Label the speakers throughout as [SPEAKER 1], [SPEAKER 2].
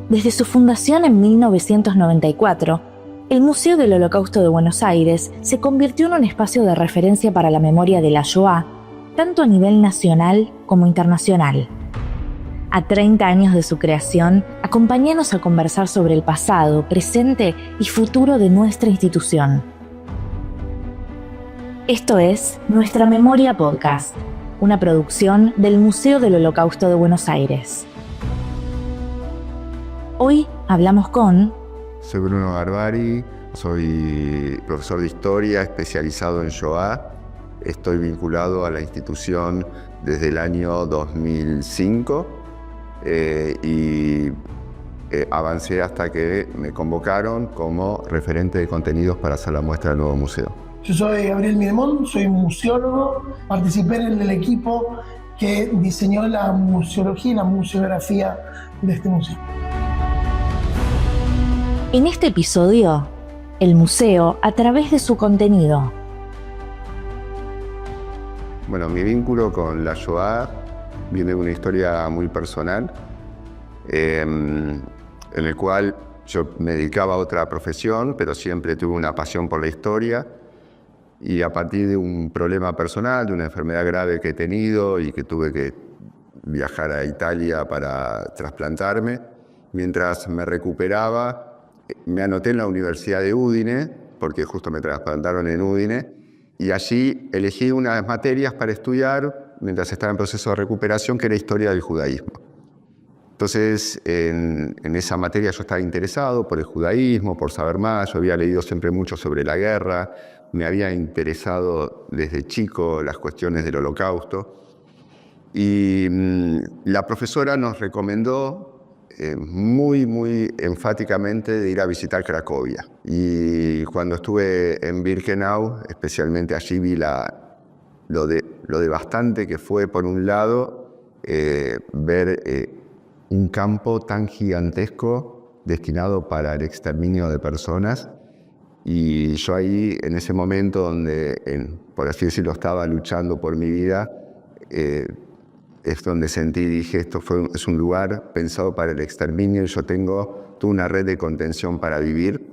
[SPEAKER 1] Desde su fundación en 1994, el Museo del Holocausto de Buenos Aires se convirtió en un espacio de referencia para la memoria de la Shoah, tanto a nivel nacional como internacional. A 30 años de su creación, acompáñanos a conversar sobre el pasado, presente y futuro de nuestra institución. Esto es Nuestra Memoria Podcast, una producción del Museo del Holocausto de Buenos Aires. Hoy hablamos con...
[SPEAKER 2] Soy Bruno Garbari, soy profesor de historia especializado en Shoah. Estoy vinculado a la institución desde el año 2005 y avancé hasta que me convocaron como referente de contenidos para hacer la muestra del nuevo museo.
[SPEAKER 3] Yo soy Gabriel Miedemont, soy museólogo, participé en el equipo que diseñó la museología y la museografía de este museo.
[SPEAKER 1] En este episodio, el museo a través de su contenido.
[SPEAKER 2] Bueno, mi vínculo con la Shoah viene de una historia muy personal, en el cual yo me dedicaba a otra profesión, pero siempre tuve una pasión por la historia. Y a partir de un problema personal, de una enfermedad grave que he tenido y que tuve que viajar a Italia para trasplantarme, mientras me recuperaba, me anoté en la Universidad de Udine, porque justo me trasplantaron en Udine, y allí elegí unas materias para estudiar mientras estaba en proceso de recuperación, que era historia del judaísmo. Entonces, en esa materia yo estaba interesado por el judaísmo, por saber más. Yo había leído siempre mucho sobre la guerra, me había interesado desde chico las cuestiones del Holocausto. Y la profesora nos recomendó muy enfáticamente de ir a visitar Cracovia. Y cuando estuve en Birkenau, especialmente allí vi lo devastante que fue, por un lado, ver un campo tan gigantesco destinado para el exterminio de personas. Y yo ahí, en ese momento donde, por así decirlo, estaba luchando por mi vida, es donde sentí y dije, es un lugar pensado para el exterminio y yo tengo toda una red de contención para vivir.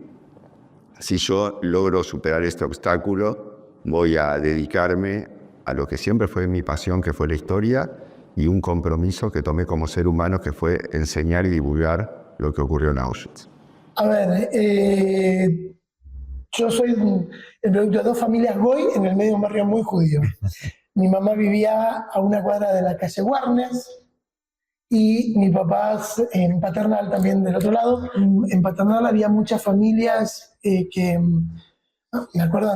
[SPEAKER 2] Si yo logro superar este obstáculo, voy a dedicarme a lo que siempre fue mi pasión, que fue la historia, y un compromiso que tomé como ser humano, que fue enseñar y divulgar lo que ocurrió en Auschwitz.
[SPEAKER 3] A ver, yo soy el producto de dos familias goy en el medio de un barrio muy judío. Mi mamá vivía a una cuadra de la calle Warnes y mi papá en Paternal también del otro lado. En Paternal había muchas familias que, me acuerdo,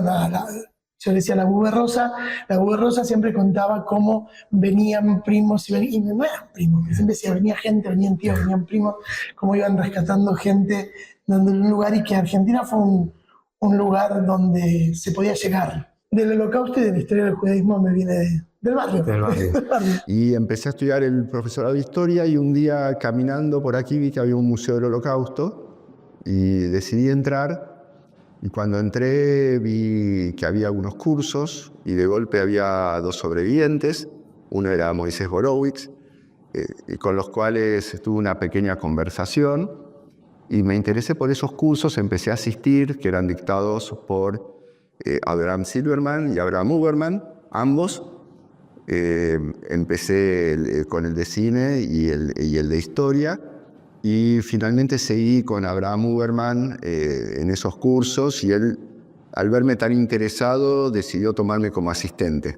[SPEAKER 3] yo decía la Bube Rosa siempre contaba cómo venían primos y no eran primos, siempre decía venía gente, venían tíos, venían primos, cómo iban rescatando gente, dándole un lugar, y que Argentina fue un lugar donde se podía llegar. Del Holocausto y de la historia del judaísmo me viene del barrio.
[SPEAKER 2] Y empecé a estudiar el profesorado de historia y un día caminando por aquí vi que había un museo del Holocausto y decidí entrar. Y cuando entré vi que había algunos cursos y de golpe había dos sobrevivientes. Uno era Moisés Borowitz, y con los cuales tuve una pequeña conversación y me interesé por esos cursos, empecé a asistir, que eran dictados por Abraham Silverman y Abraham Uberman, ambos. Empecé con el de cine y el de historia. Y finalmente seguí con Abraham Uberman en esos cursos y él, al verme tan interesado, decidió tomarme como asistente.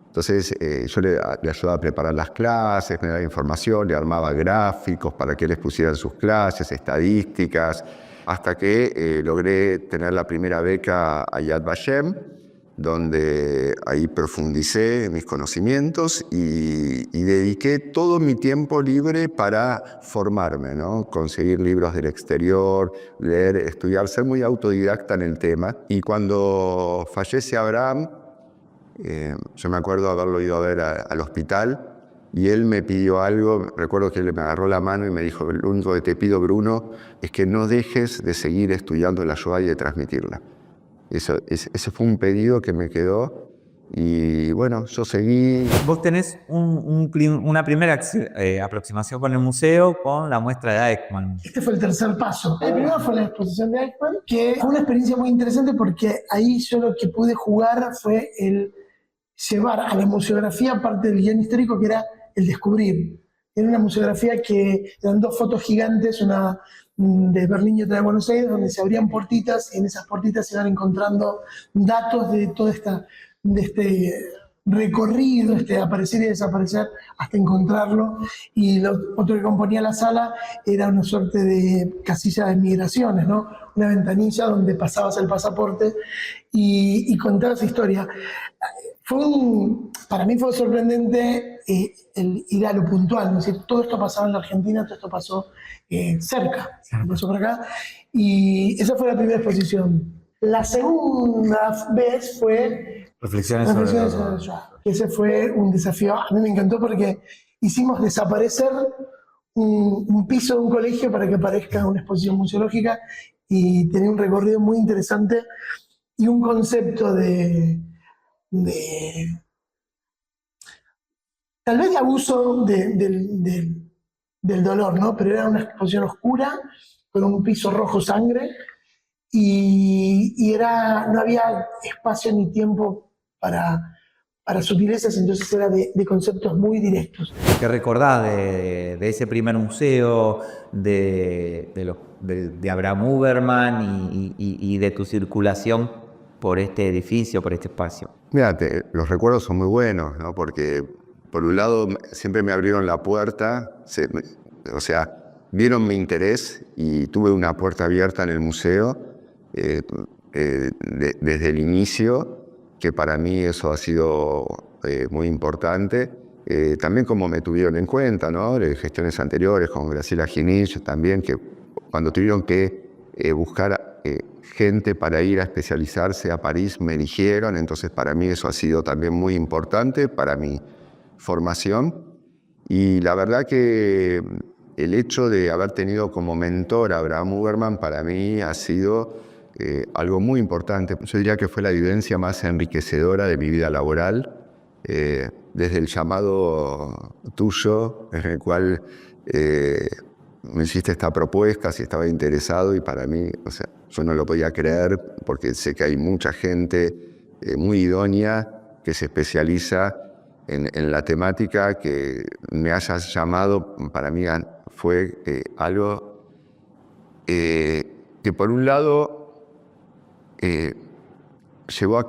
[SPEAKER 2] Entonces yo le ayudaba a preparar las clases, me daba información, le armaba gráficos para que él les pusiera en sus clases, estadísticas, hasta que logré tener la primera beca a Yad Vashem, donde ahí profundicé en mis conocimientos y dediqué todo mi tiempo libre para formarme, ¿no? Conseguir libros del exterior, leer, estudiar, ser muy autodidacta en el tema. Y cuando fallece Abraham, yo me acuerdo haberlo ido a ver al hospital y él me pidió algo. Recuerdo que él me agarró la mano y me dijo: lo único que te pido, Bruno, es que no dejes de seguir estudiando la Shoah y de transmitirla. Ese fue un pedido que me quedó Y bueno, yo seguí.
[SPEAKER 4] Vos tenés una primera aproximación con el museo con la muestra de Eichmann.
[SPEAKER 3] Este fue el tercer paso. El primero fue la exposición de Eichmann, que fue una experiencia muy interesante porque ahí yo lo que pude jugar fue el llevar a la museografía parte del guión histórico, que era el descubrir. Era una museografía que eran 2 fotos gigantes, una de Berlín y otra de Buenos Aires, donde se abrían portitas y en esas portitas se iban encontrando datos de toda de este recorrido, aparecer y desaparecer hasta encontrarlo. Y lo otro que componía la sala era una suerte de casilla de migraciones, ¿no? Una ventanilla donde pasabas el pasaporte y contabas historia. Para mí fue sorprendente el ir a lo puntual, ¿no? Es decir, todo esto pasaba en la Argentina, todo esto pasó cerca, pasó por acá, y esa fue la primera exposición. La segunda vez fue
[SPEAKER 4] Reflexiones sobre
[SPEAKER 3] el Shoah. Ese fue un desafío, a mí me encantó porque hicimos desaparecer un piso de un colegio para que parezca una exposición museológica y tenía un recorrido muy interesante y un concepto tal vez de abuso del dolor, ¿no? Pero era una exposición oscura con un piso rojo sangre y no había espacio ni tiempo para sutilezas, entonces era de conceptos muy directos.
[SPEAKER 4] ¿Qué recordás de ese primer museo, de Abraham Uberman y de tu circulación por este edificio, por este espacio?
[SPEAKER 2] Mira, los recuerdos son muy buenos, ¿no? Porque por un lado siempre me abrieron la puerta, vieron mi interés y tuve una puerta abierta en el museo desde el inicio, que para mí eso ha sido muy importante. También como me tuvieron en cuenta, ¿no? De gestiones anteriores, con Graciela Ginich también, que cuando tuvieron que buscar gente para ir a especializarse a París, me eligieron. Entonces para mí eso ha sido también muy importante para mi formación. Y la verdad que el hecho de haber tenido como mentor a Abraham Uberman para mí ha sido algo muy importante. Yo diría que fue la vivencia más enriquecedora de mi vida laboral, desde el llamado tuyo, en el cual me hiciste esta propuesta, si estaba interesado, y para mí, yo no lo podía creer, porque sé que hay mucha gente muy idónea que se especializa en la temática. Que me hayas llamado, para mí fue algo que por un lado llevó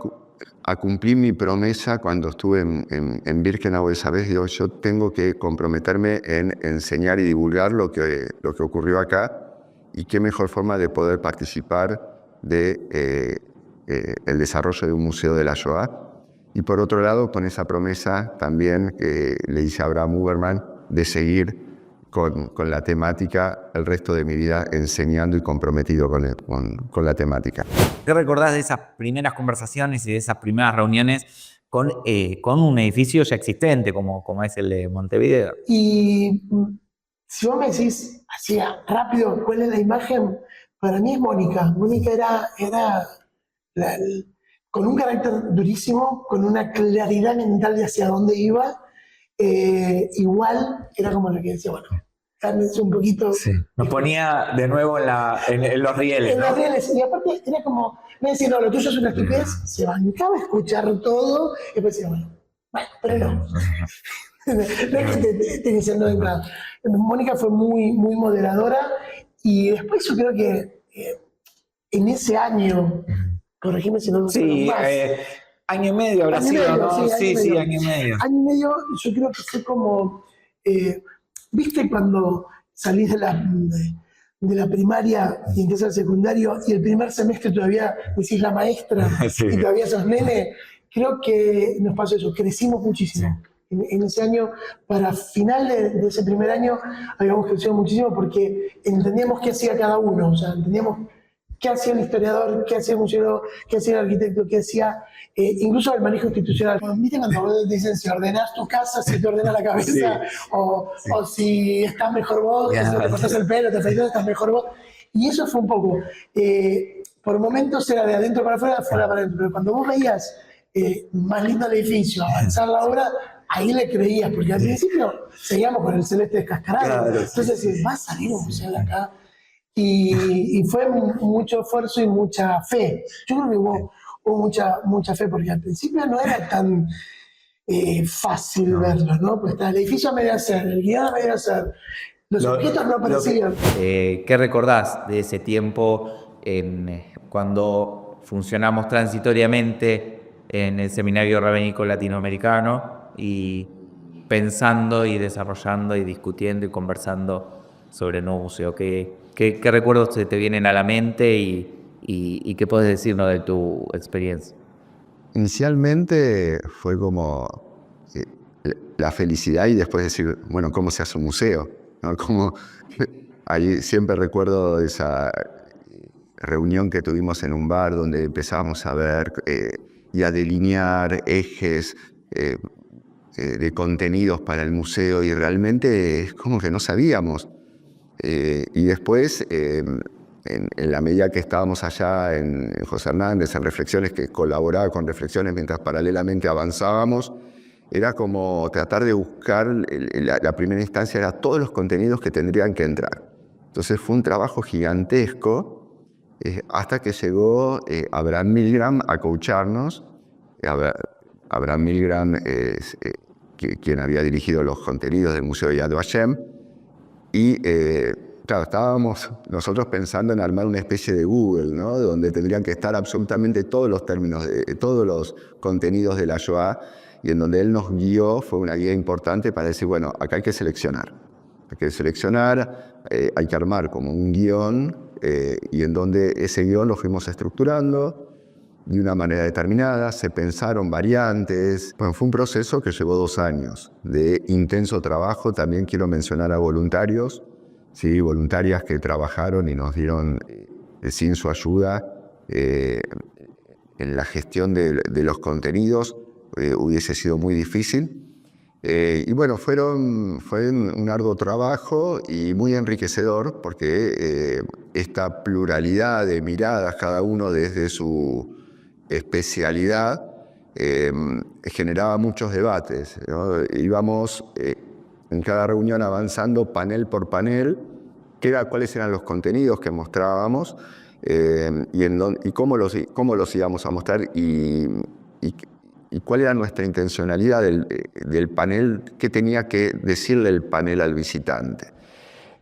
[SPEAKER 2] a cumplir mi promesa cuando estuve en Birkenau esa vez. Digo, yo tengo que comprometerme en enseñar y divulgar lo que ocurrió acá, y qué mejor forma de poder participar de el desarrollo de un museo de la Shoah. Y por otro lado, con esa promesa también que le hice a Abraham Uberman de seguir con la temática el resto de mi vida, enseñando y comprometido con la temática.
[SPEAKER 4] ¿Qué recordás de esas primeras conversaciones y de esas primeras reuniones con un edificio ya existente como es el de Montevideo?
[SPEAKER 3] Y si vos me decís así rápido cuál es la imagen, para mí es Mónica. Mónica era con un carácter durísimo, con una claridad mental de hacia dónde iba. Igual era como la que decía, bueno, cálmense un poquito.
[SPEAKER 4] Sí. Nos ponía de nuevo en los rieles.
[SPEAKER 3] En los rieles, y aparte era como, me decía, no, lo tuyo es una estupidez, se bancaba a escuchar todo, y después decía, bueno, pero no. No es que te diciendo de entrada. Mónica fue muy, muy moderadora, y después yo creo que en ese año, corregime si no
[SPEAKER 4] sí, más. Año y medio habrá sido, ¿no? Sí, año y medio.
[SPEAKER 3] Año y medio, yo creo que fue como, ¿viste cuando salís de la primaria y empiezas el secundario y el primer semestre todavía decís la maestra sí. Y todavía sos nene? Creo que nos pasó eso, crecimos muchísimo. Sí. En ese año, para final de ese primer año, habíamos crecido muchísimo porque entendíamos qué hacía cada uno, o sea, entendíamos qué hacía el historiador, qué hacía el museo, qué hacía el arquitecto, qué hacía incluso el manejo institucional. ¿Viste cuando dicen si ordenás tu casa, si te ordenas la cabeza, sí. O si estás mejor vos, si te cortás el pelo, te afeitas, estás mejor vos? Y eso fue un poco, por momentos era de adentro para afuera, de afuera para adentro, pero cuando vos veías más lindo el edificio, avanzar la obra, ahí le creías, porque al principio seguíamos con el celeste descascarado.
[SPEAKER 4] Claro,
[SPEAKER 3] Entonces decís, va a salir un museo de acá. Y fue mucho esfuerzo y mucha fe. Yo creo que hubo mucha fe, porque al principio no era tan fácil verlo, ¿no? Pues está el edificio a medio hacer, el guión a medio hacer, los objetos no aparecían.
[SPEAKER 4] ¿Qué recordás de ese tiempo cuando funcionamos transitoriamente en el Seminario Rabínico Latinoamericano y pensando y desarrollando y discutiendo y conversando sobre el nuevo museo? ¿Qué recuerdos te vienen a la mente y qué puedes decirnos de tu experiencia?
[SPEAKER 2] Inicialmente fue como la felicidad y después decir, bueno, ¿cómo se hace un museo? ¿No? Ahí siempre recuerdo esa reunión que tuvimos en un bar donde empezábamos a ver y a delinear ejes de contenidos para el museo, y realmente es como que no sabíamos. Y después, en la medida que estábamos allá en José Hernández, en Reflexiones, que colaboraba con Reflexiones mientras paralelamente avanzábamos, era como tratar de buscar, la primera instancia era todos los contenidos que tendrían que entrar. Entonces fue un trabajo gigantesco, hasta que llegó Abraham Milgram a coacharnos. Abraham Milgram es quien había dirigido los contenidos del Museo de Yad Vashem, y claro, estábamos nosotros pensando en armar una especie de Google, ¿no? Donde tendrían que estar absolutamente todos los términos, todos los contenidos de la Shoah, y en donde él nos guió, fue una guía importante para decir, bueno, acá hay que seleccionar. Hay que armar como un guión, y en donde ese guión lo fuimos estructurando de una manera determinada, se pensaron variantes. Bueno, fue un proceso que llevó 2 años de intenso trabajo. También quiero mencionar a voluntarios, ¿sí? Voluntarias que trabajaron y nos dieron, sin su ayuda, en la gestión de los contenidos, hubiese sido muy difícil. Y bueno, fue un arduo trabajo y muy enriquecedor, porque esta pluralidad de miradas, cada uno desde su especialidad, generaba muchos debates, ¿no? Íbamos en cada reunión avanzando panel por panel, cuáles eran los contenidos que mostrábamos, y cómo los íbamos a mostrar, y cuál era nuestra intencionalidad del panel, qué tenía que decirle el panel al visitante.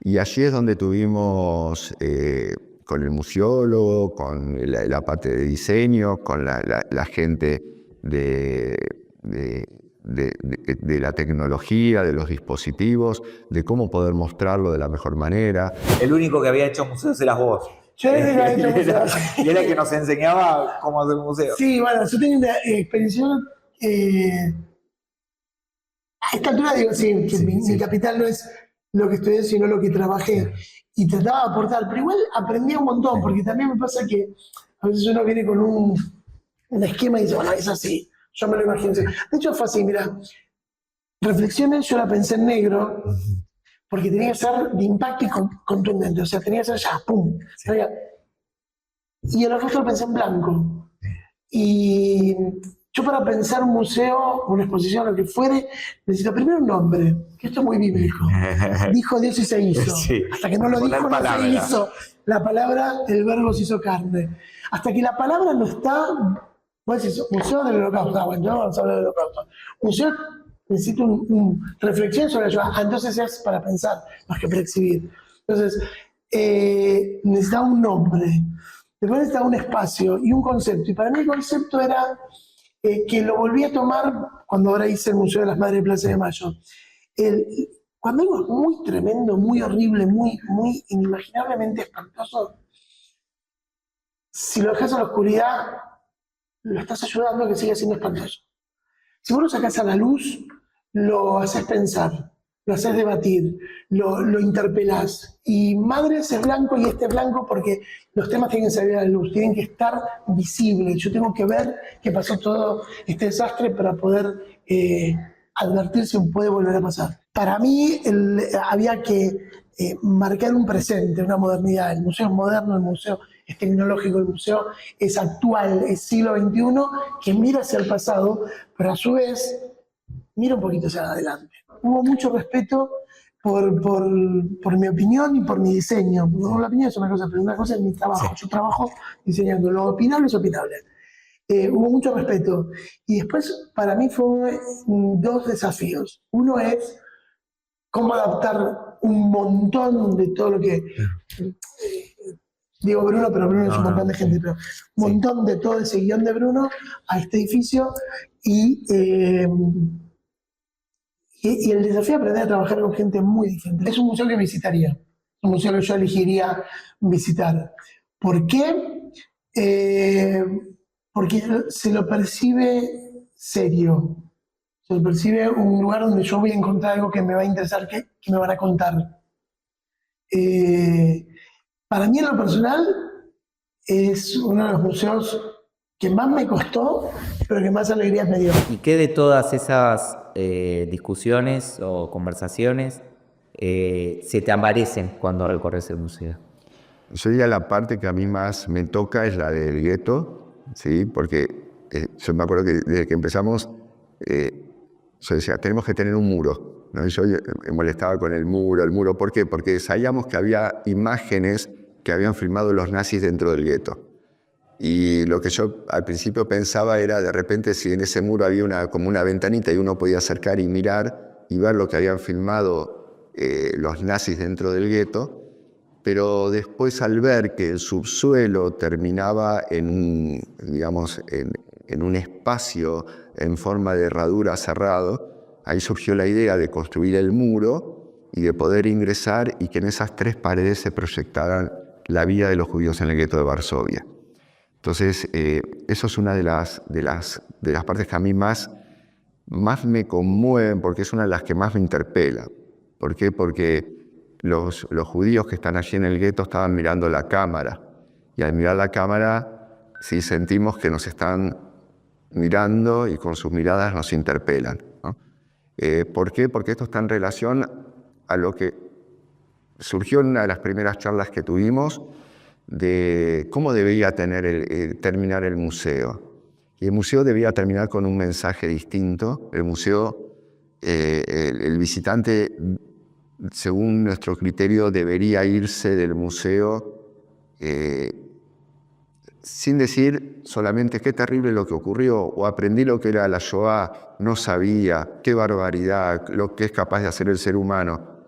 [SPEAKER 2] Y allí es donde tuvimos, con el museólogo, con la parte de diseño, con la gente de la tecnología, de los dispositivos, de cómo poder mostrarlo de la mejor manera.
[SPEAKER 4] El único que había hecho museos eras vos.
[SPEAKER 3] Yo era el que había hecho museos.
[SPEAKER 4] Y era el que nos enseñaba cómo hacer un museo.
[SPEAKER 3] Sí, bueno, yo tenía una experiencia. A esta altura digo, mi capital no es lo que estudié, sino lo que trabajé. Y trataba de aportar, pero igual aprendía un montón, porque también me pasa que a veces uno viene con un esquema y dice, bueno, es así, yo me lo imagino así. De hecho fue así, mira, Reflexiones yo la pensé en negro, porque tenía que ser de impacto y contundente, o sea, tenía que ser ya, pum. Y el resto lo pensé en blanco. Y yo, para pensar un museo, una exposición, lo que fuere, necesito primero un nombre, que esto es muy bíblico. Dijo Dios y se hizo. Sí. Hasta que no lo dijo, no se hizo. La palabra, el verbo se hizo carne. Hasta que la palabra no está, vos decís, Museo del Holocausto. Bueno, no vamos a hablar del Holocausto. Museo, necesito una reflexión sobre ello. Entonces es para pensar, más que para exhibir. Entonces, necesitaba un nombre. Después necesitaba un espacio y un concepto. Y para mí el concepto era... que lo volví a tomar cuando ahora hice el Museo de las Madres de Plaza de Mayo. Cuando algo es muy tremendo, muy horrible, muy inimaginablemente espantoso, si lo dejas a la oscuridad, lo estás ayudando a que siga siendo espantoso. Si vos lo sacás a la luz, lo haces pensar, lo haces debatir, lo interpelás. Y Madres es blanco y este es blanco porque los temas tienen que salir a la luz, tienen que estar visibles. Yo tengo que ver que pasó todo este desastre para poder advertir si puede volver a pasar. Para mí había que marcar un presente, una modernidad. El museo es moderno, el museo es tecnológico, el museo es actual, es siglo XXI, que mira hacia el pasado, pero a su vez mira un poquito hacia adelante. Hubo mucho respeto por mi opinión y por mi diseño. No, la opinión es una cosa, pero una cosa es mi trabajo. Yo trabajo diseñando, lo opinable es opinable. Hubo mucho respeto. Y después, para mí, fue dos desafíos. Uno es cómo adaptar un montón de todo lo que... digo Bruno, pero Bruno es un montón de gente, pero un montón de todo ese guión de Bruno a este edificio y el desafío de aprender a trabajar con gente muy diferente. Es un museo que visitaría, un museo que yo elegiría visitar. ¿Por qué? Porque se lo percibe serio, se lo percibe un lugar donde yo voy a encontrar algo que me va a interesar, que me van a contar. Para mí, en lo personal, es uno de los museos que más me costó, pero que más alegrías me dio.
[SPEAKER 4] ¿Y qué de todas esas discusiones o conversaciones se te aparecen cuando recorres el museo?
[SPEAKER 2] Yo diría la parte que a mí más me toca es la del gueto, ¿sí? Porque yo me acuerdo que desde que empezamos, yo decía, tenemos que tener un muro, ¿no? Y yo me molestaba con el muro. ¿Por qué? Porque sabíamos que había imágenes que habían filmado los nazis dentro del gueto. Y lo que yo al principio pensaba era, de repente, si en ese muro había como una ventanita y uno podía acercar y mirar y ver lo que habían filmado los nazis dentro del gueto. Pero después, al ver que el subsuelo terminaba en un espacio en forma de herradura cerrado, ahí surgió la idea de construir el muro y de poder ingresar y que en esas 3 paredes se proyectaran la vida de los judíos en el gueto de Varsovia. Entonces, eso es una de las partes que a mí más me conmueven, porque es una de las que más me interpela. ¿Por qué? Porque los judíos que están allí en el gueto estaban mirando la cámara, y al mirar la cámara sí sentimos que nos están mirando y con sus miradas nos interpelan, ¿no? ¿Por qué? Porque esto está en relación a lo que surgió en una de las primeras charlas que tuvimos de cómo debería terminar el museo. Y el museo debía terminar con un mensaje distinto. El museo, el visitante, según nuestro criterio, debería irse del museo sin decir solamente qué terrible lo que ocurrió, o aprendí lo que era la Shoah, no sabía, qué barbaridad, lo que es capaz de hacer el ser humano,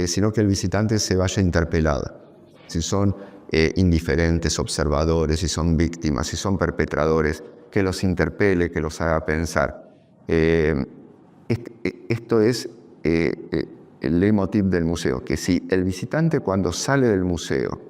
[SPEAKER 2] sino que el visitante se vaya interpelado. Si son indiferentes, observadores, si son víctimas, si son perpetradores, que los interpele, que los haga pensar. Esto es el leitmotiv del museo, que si el visitante, cuando sale del museo,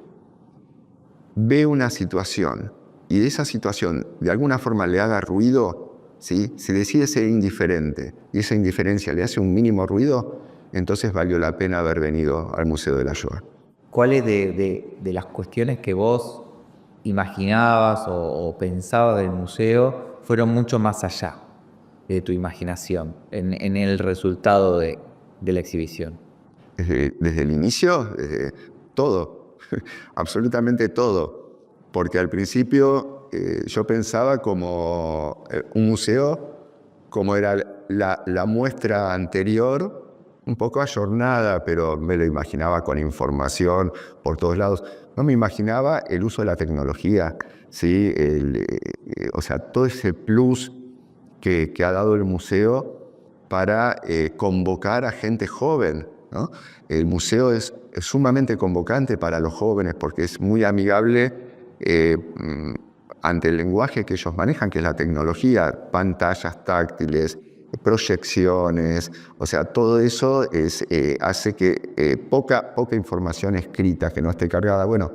[SPEAKER 2] ve una situación y de esa situación de alguna forma le haga ruido, ¿sí? Si decide ser indiferente y esa indiferencia le hace un mínimo ruido, entonces valió la pena haber venido al Museo de la Shoah.
[SPEAKER 4] ¿Cuáles de las cuestiones que vos imaginabas o pensabas del museo fueron mucho más allá de tu imaginación en el resultado de la exhibición?
[SPEAKER 2] Desde el inicio, todo, absolutamente todo. Porque al principio yo pensaba como un museo, como era la muestra anterior, un poco ayornada, pero me lo imaginaba con información por todos lados. No me imaginaba el uso de la tecnología, ¿sí? O sea, todo ese plus que ha dado el museo para convocar a gente joven, ¿no? El museo es sumamente convocante para los jóvenes porque es muy amigable ante el lenguaje que ellos manejan, que es la tecnología, pantallas táctiles, proyecciones, o sea, todo eso hace que poca información escrita que no esté cargada. Bueno,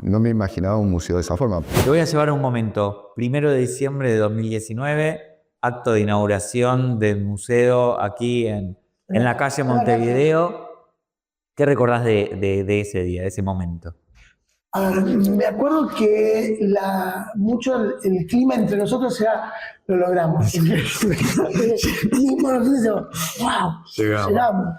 [SPEAKER 2] no me imaginaba un museo de esa forma.
[SPEAKER 4] Te voy a llevar un momento. 1 de diciembre de 2019, acto de inauguración del museo aquí en la calle Montevideo. ¿Qué recordás de ese día, de ese momento?
[SPEAKER 3] A ver, me acuerdo que mucho el clima entre nosotros era, lo logramos. Y nosotros decíamos, wow, llegamos.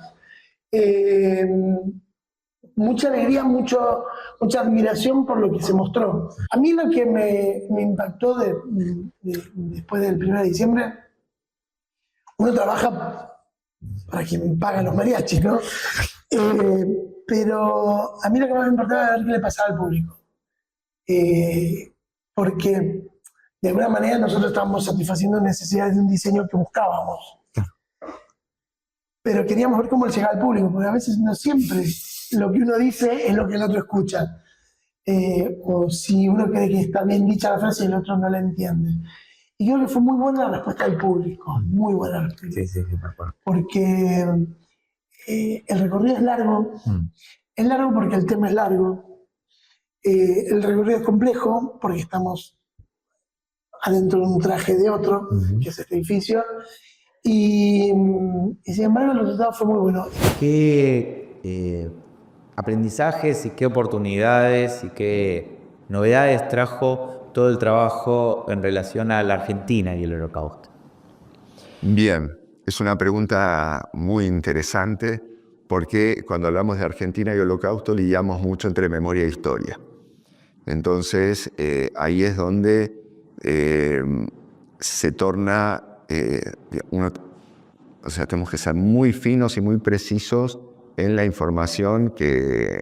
[SPEAKER 3] mucha alegría, mucha admiración por lo que se mostró. A mí lo que me impactó después del 1 de diciembre, uno trabaja para quien paga los mariachis, ¿no? Pero a mí lo que más me importaba era ver qué le pasaba al público. Porque de alguna manera nosotros estábamos satisfaciendo necesidades de un diseño que buscábamos. Pero queríamos ver cómo le llegaba al público, porque a veces no siempre lo que uno dice es lo que el otro escucha. O si uno cree que está bien dicha la frase y el otro no la entiende. Y creo que fue muy buena la respuesta del público, muy buena la respuesta.
[SPEAKER 4] Sí, me acuerdo.
[SPEAKER 3] Porque el recorrido es largo. Es largo porque el tema es largo. El recorrido es complejo porque estamos adentro de un traje de otro, que es este edificio. Y sin embargo el resultado fue muy bueno.
[SPEAKER 4] ¿Qué aprendizajes y qué oportunidades y qué novedades trajo todo el trabajo en relación a la Argentina y el Holocausto?
[SPEAKER 2] Bien, es una pregunta muy interesante porque cuando hablamos de Argentina y Holocausto lidiamos mucho entre memoria e historia. Entonces ahí es donde se torna, tenemos que ser muy finos y muy precisos en la información que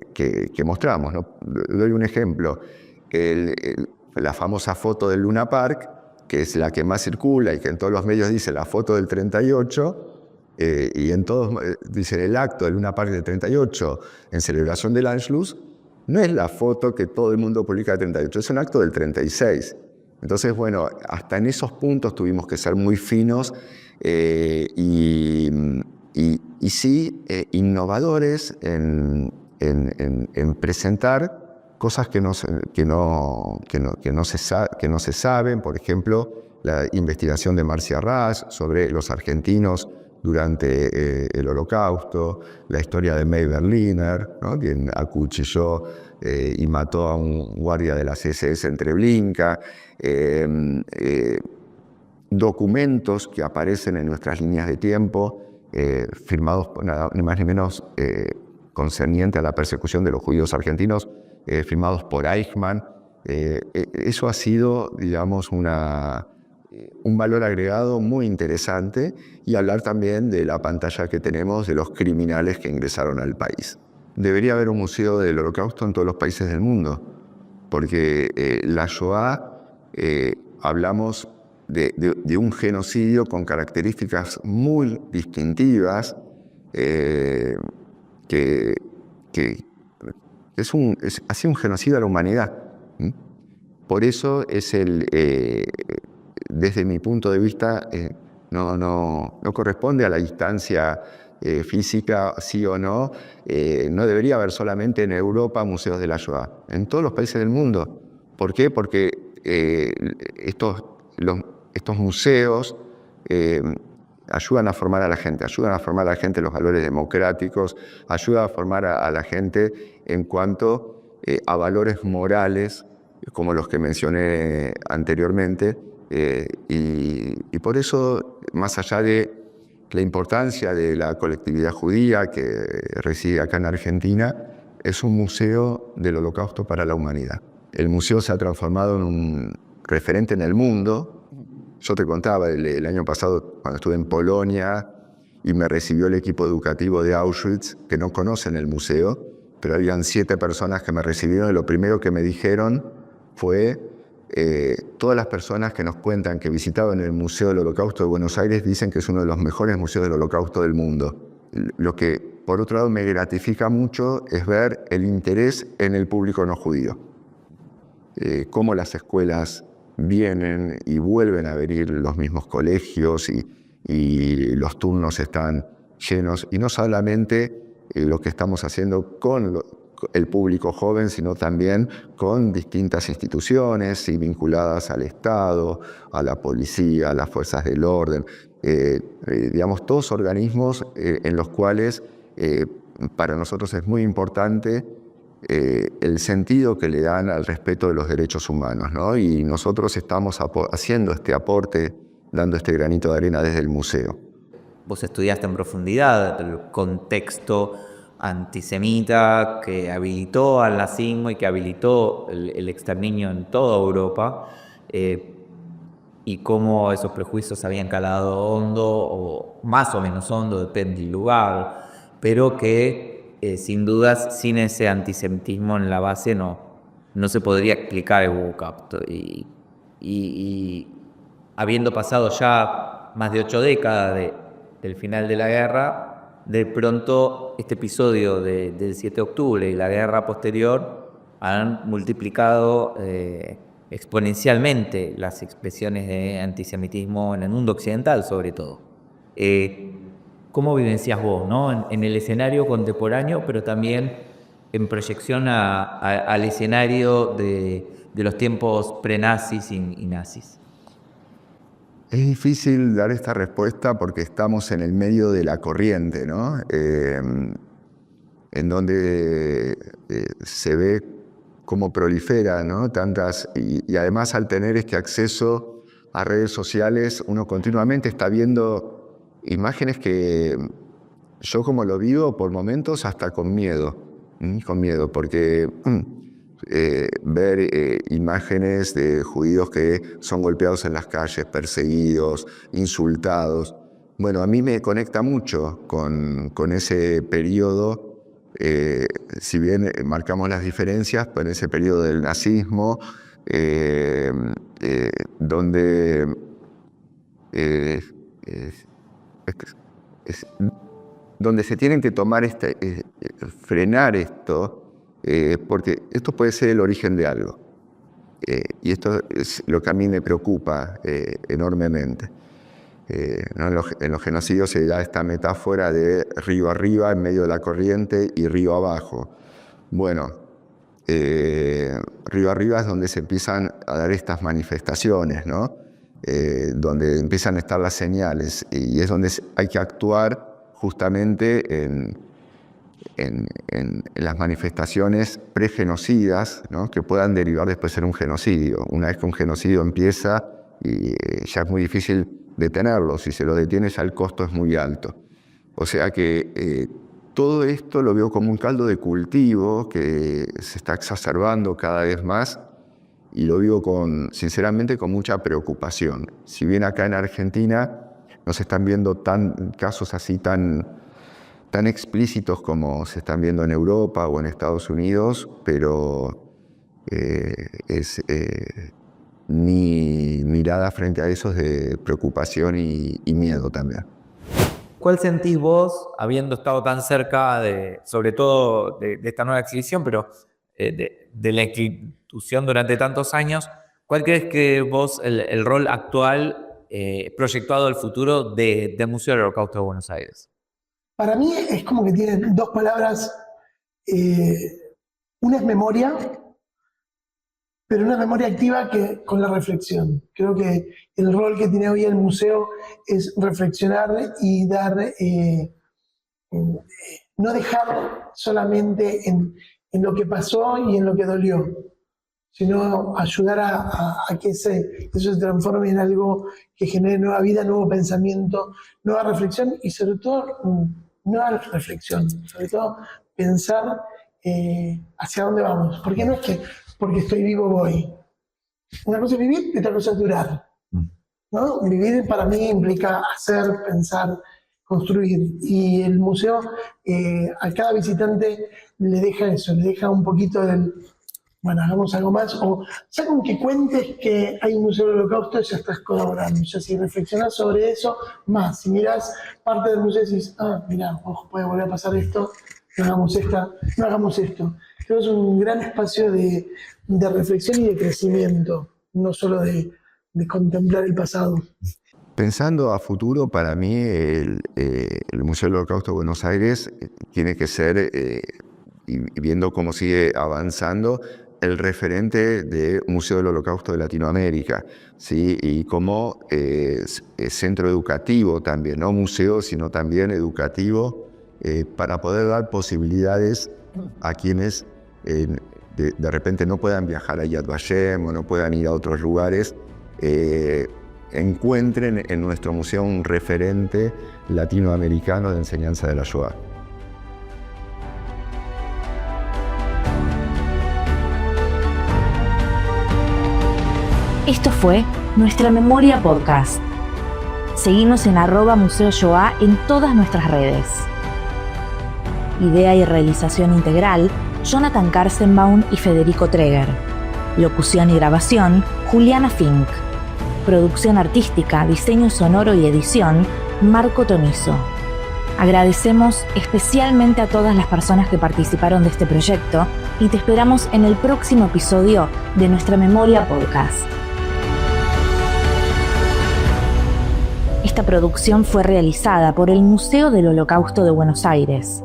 [SPEAKER 2] mostramos, ¿no? Doy un ejemplo. La famosa foto del Luna Park, que es la que más circula y que en todos los medios dice la foto del 38, y en todos dicen el acto del Luna Park del 38 en celebración del Anschluss, no es la foto que todo el mundo publica del 38, es un acto del 36. Entonces, bueno, hasta en esos puntos tuvimos que ser muy finos y sí innovadores en presentar cosas que no se saben. Por ejemplo, la investigación de Marcia Rasch sobre los argentinos durante el Holocausto, la historia de May Berliner, ¿no? Quien acuchilló y mató a un guardia de las SS en Treblinka, documentos que aparecen en nuestras líneas de tiempo, firmados nada ni más ni menos concerniente a la persecución de los judíos argentinos, firmados por Eichmann. Eso ha sido, digamos, un valor agregado muy interesante, y hablar también de la pantalla que tenemos de los criminales que ingresaron al país. Debería haber un museo del Holocausto en todos los países del mundo, porque la Shoah, hablamos de un genocidio con características muy distintivas, que ha sido un genocidio a la humanidad. Por eso es desde mi punto de vista, no corresponde a la distancia física, sí o no. No debería haber solamente en Europa museos de la Shoah, en todos los países del mundo. ¿Por qué? Porque estos museos ayudan a formar a la gente, los valores democráticos, ayudan a formar a la gente en cuanto a valores morales, como los que mencioné anteriormente, y por eso, más allá de la importancia de la colectividad judía que reside acá en Argentina, es un museo del Holocausto para la humanidad. El museo se ha transformado en un referente en el mundo. Yo te contaba el año pasado, cuando estuve en Polonia y me recibió el equipo educativo de Auschwitz, que no conocen el museo, pero habían 7 personas que me recibieron, y lo primero que me dijeron fue: todas las personas que nos cuentan que visitaban el Museo del Holocausto de Buenos Aires dicen que es uno de los mejores museos del Holocausto del mundo. Lo que, por otro lado, me gratifica mucho es ver el interés en el público no judío. Cómo las escuelas vienen y vuelven a abrir los mismos colegios, y los turnos están llenos. Y no solamente lo que estamos haciendo con el público joven, sino también con distintas instituciones y vinculadas al Estado, a la policía, a las fuerzas del orden, digamos, todos organismos en los cuales para nosotros es muy importante el sentido que le dan al respeto de los derechos humanos, ¿no? Y nosotros estamos haciendo este aporte, dando este granito de arena desde el museo.
[SPEAKER 4] Vos estudiaste en profundidad el contexto antisemita que habilitó al nazismo y que habilitó el exterminio en toda Europa, y cómo esos prejuicios habían calado hondo, o más o menos hondo, depende del lugar, pero que sin dudas, sin ese antisemitismo en la base no se podría explicar el Holocausto. Y habiendo pasado ya más de 8 décadas del final de la guerra, de pronto este episodio del 7 de octubre y la guerra posterior han multiplicado exponencialmente las expresiones de antisemitismo en el mundo occidental, sobre todo. ¿Cómo vivencias vos, ¿no? En el escenario contemporáneo, pero también en proyección al escenario de los tiempos prenazis y nazis?
[SPEAKER 2] Es difícil dar esta respuesta porque estamos en el medio de la corriente, ¿no? En donde se ve cómo prolifera, ¿no? Tantas, y además al tener este acceso a redes sociales, uno continuamente está viendo imágenes que yo, como lo vivo por momentos, hasta con miedo, porque ver imágenes de judíos que son golpeados en las calles, perseguidos, insultados, bueno, a mí me conecta mucho con ese periodo. Si bien marcamos las diferencias, pues en ese periodo del nazismo, donde donde se tienen que tomar frenar esto, porque esto puede ser el origen de algo. Y esto es lo que a mí me preocupa enormemente. ¿No? En los genocidios se da esta metáfora de río arriba, en medio de la corriente, y río abajo. Bueno, río arriba es donde se empiezan a dar estas manifestaciones, ¿no? Donde empiezan a estar las señales, y es donde hay que actuar justamente en las manifestaciones pregenocidas, ¿no? Que puedan derivar después en un genocidio. Una vez que un genocidio empieza, y ya es muy difícil detenerlo. Si se lo detiene, ya el costo es muy alto. O sea que todo esto lo veo como un caldo de cultivo que se está exacerbando cada vez más, y lo vivo sinceramente con mucha preocupación. Si bien acá en Argentina no se están viendo casos así tan explícitos como se están viendo en Europa o en Estados Unidos, pero mi mirada frente a eso es de preocupación y miedo también.
[SPEAKER 4] ¿Cuál sentís vos, habiendo estado tan cerca sobre todo de esta nueva exhibición, pero de la institución durante tantos años, cuál crees que vos, el rol actual proyectado al futuro del Museo del Holocausto de Buenos Aires?
[SPEAKER 3] Para mí es como que tiene dos palabras. Una es memoria, pero una memoria activa con la reflexión. Creo que el rol que tiene hoy el museo es reflexionar y dar, no dejar solamente en lo que pasó y en lo que dolió, sino ayudar a que eso se transforme en algo que genere nueva vida, nuevo pensamiento, nueva reflexión, y sobre todo nueva reflexión, sobre todo pensar hacia dónde vamos. Porque no es que porque estoy vivo voy. Una cosa es vivir y otra cosa es durar, ¿no? Vivir para mí implica hacer, pensar, construir. Y el museo a cada visitante le deja eso, le deja un poquito del, bueno, hagamos algo más, o ya con que cuentes que hay un museo del Holocausto, ya estás colaborando. Ya si reflexionas sobre eso, más. Si miras parte del museo y dices, mirá, ojo, puede volver a pasar esto, no hagamos esto. Creo que es un gran espacio de reflexión y de crecimiento, no solo de contemplar el pasado.
[SPEAKER 2] Pensando a futuro, para mí el Museo del Holocausto de Buenos Aires tiene que ser, y viendo cómo sigue avanzando, el referente del Museo del Holocausto de Latinoamérica, ¿sí? Y como centro educativo también, no museo, sino también educativo, para poder dar posibilidades a quienes de repente no puedan viajar a Yad Vashem o no puedan ir a otros lugares, encuentren en nuestro museo un referente latinoamericano de enseñanza de la Shoah.
[SPEAKER 1] Esto fue Nuestra Memoria Podcast. Seguinos en @Museo Shoah en todas nuestras redes. Idea y realización integral, Jonathan Karzenbaum y Federico Treger. Locución y grabación, Juliana Fink. Producción artística, diseño sonoro y edición, Marco Tonizo. Agradecemos especialmente a todas las personas que participaron de este proyecto y te esperamos en el próximo episodio de Nuestra Memoria Podcast. Esta producción fue realizada por el Museo del Holocausto de Buenos Aires.